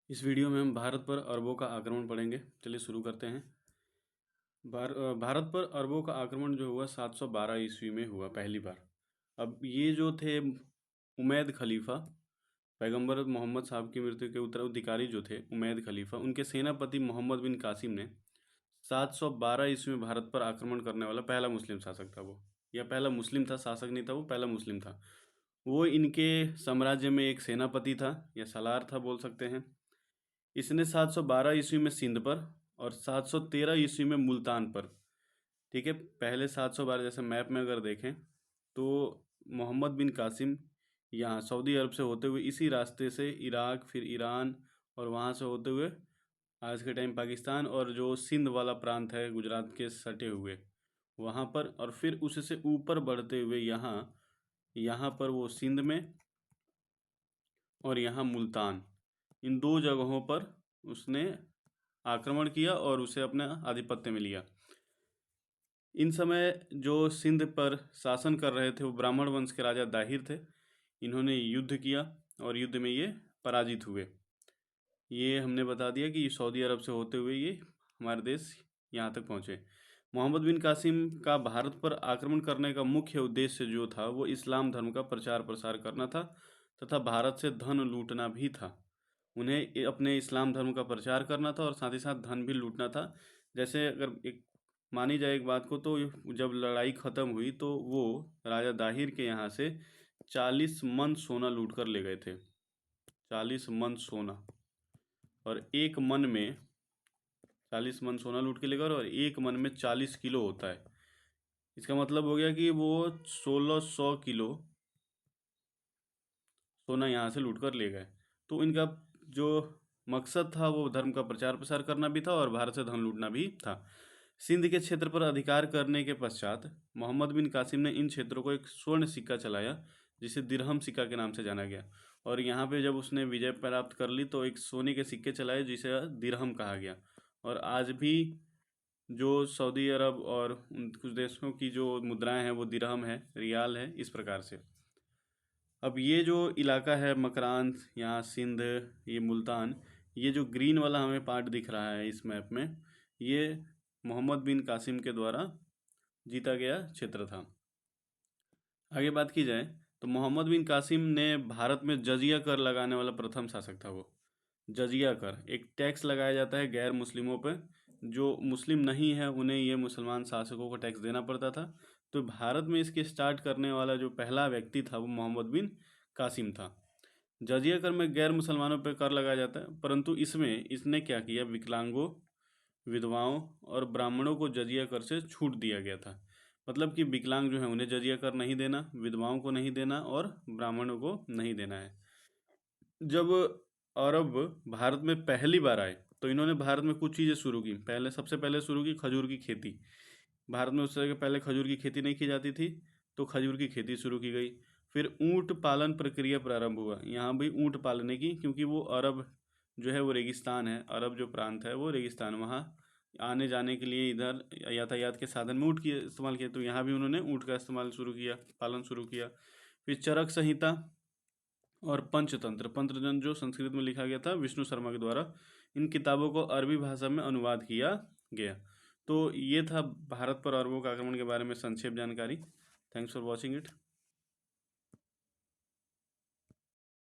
इस वीडियो में हम भारत पर अरबों का आक्रमण पढ़ेंगे। चलिए शुरू करते हैं। भारत पर अरबों का आक्रमण जो हुआ 712 ईस्वी में हुआ पहली बार। अब ये जो थे उमैद खलीफा, पैगंबर मोहम्मद साहब की मृत्यु के उत्तराधिकारी जो थे उमैद खलीफा, उनके सेनापति मोहम्मद बिन कासिम ने 712 ईस्वी में भारत पर आक्रमण करने वाला पहला मुस्लिम शासक था वो, या पहला मुस्लिम था, शासक नहीं था वो, पहला मुस्लिम था वो। इनके साम्राज्य में एक सेनापति था या सलार था बोल सकते हैं। इसने 712 ईस्वी में सिंध पर और 713 ईस्वी में मुल्तान पर, ठीक है, पहले 712 जैसे मैप में अगर देखें तो मोहम्मद बिन कासिम यहाँ सऊदी अरब से होते हुए इसी रास्ते से इराक, फिर ईरान और वहाँ से होते हुए आज के टाइम पाकिस्तान और जो सिंध वाला प्रांत है गुजरात के सटे हुए वहाँ पर, और फिर उससे ऊपर बढ़ते हुए यहाँ पर वो सिंध में और यहाँ मुल्तान, इन दो जगहों पर उसने आक्रमण किया और उसे अपने आधिपत्य में लिया। इन समय जो सिंध पर शासन कर रहे थे वो ब्राह्मण वंश के राजा दाहिर थे। इन्होंने युद्ध किया और युद्ध में ये पराजित हुए। ये हमने बता दिया कि सऊदी अरब से होते हुए ये हमारे देश यहाँ तक पहुँचे। मोहम्मद बिन कासिम का भारत पर आक्रमण करने का मुख्य उद्देश्य जो था वो इस्लाम धर्म का प्रचार प्रसार करना था तथा भारत से धन लूटना भी था। उन्हें अपने इस्लाम धर्म का प्रचार करना था और साथ ही साथ धन भी लूटना था। जैसे अगर एक मानी जाए एक बात को, तो जब लड़ाई ख़त्म हुई तो वो राजा दाहिर के यहाँ से 40 मन सोना लूट कर ले गए थे। 40 मन सोना, और एक मन में 40 मन सोना लूट के ले गए और एक मन में 40 किलो होता है। इसका मतलब हो गया कि वो 1600 किलो सोना यहाँ से लूट कर ले गए। तो इनका जो मकसद था वो धर्म का प्रचार प्रसार करना भी था और भारत से धन लूटना भी था। सिंध के क्षेत्र पर अधिकार करने के पश्चात मोहम्मद बिन कासिम ने इन क्षेत्रों को एक स्वर्ण सिक्का चलाया जिसे दिरहम सिक्का के नाम से जाना गया। और यहाँ पे जब उसने विजय प्राप्त कर ली तो एक सोने के सिक्के चलाए जिसे दिरहम कहा गया। और आज भी जो सऊदी अरब और उन कुछ देशों की जो मुद्राएं हैं वो दिरहम है, रियाल है, इस प्रकार से। अब ये जो इलाका है मकरान, यहाँ सिंध, ये मुल्तान, ये जो ग्रीन वाला हमें पार्ट दिख रहा है इस मैप में, ये मोहम्मद बिन कासिम के द्वारा जीता गया क्षेत्र था। आगे बात की जाए तो मोहम्मद बिन कासिम ने भारत में जजिया कर लगाने वाला प्रथम शासक था वो। जजिया कर एक टैक्स लगाया जाता है गैर मुस्लिमों पर, जो मुस्लिम नहीं है उन्हें ये मुसलमान शासकों को टैक्स देना पड़ता था। तो भारत में इसके स्टार्ट करने वाला जो पहला व्यक्ति था वो मोहम्मद बिन कासिम था। जजिया कर में गैर मुसलमानों पर कर लगाया जाता है, परंतु इसमें इसने क्या किया, विकलांगों, विधवाओं और ब्राह्मणों को जजिया कर से छूट दिया गया था। मतलब कि विकलांग जो है उन्हें जजिया कर नहीं देना, विधवाओं को नहीं देना और ब्राह्मणों को नहीं देना है। जब अरब भारत में पहली बार आए तो इन्होंने भारत में कुछ चीज़ें शुरू की। सबसे पहले शुरू की खजूर की खेती। भारत में उस तरह के पहले खजूर की खेती नहीं की जाती थी, तो खजूर की खेती शुरू की गई। फिर ऊँट पालन प्रक्रिया प्रारंभ हुआ, यहाँ भी ऊँट पालने की, क्योंकि वो अरब जो है वो रेगिस्तान है, अरब जो प्रांत है वो रेगिस्तान, वहाँ आने जाने के लिए इधर यातायात के साधन में ऊँट की इस्तेमाल किया, तो यहाँ भी उन्होंने ऊँट का इस्तेमाल शुरू किया, पालन शुरू किया। फिर चरक संहिता और पंचतंत्र, पंचतंत्र जो संस्कृत में लिखा गया था विष्णु शर्मा के द्वारा, इन किताबों को अरबी भाषा में अनुवाद किया गया। तो ये था भारत पर अरबों का आक्रमण के बारे में संक्षेप जानकारी। Thanks for watching it.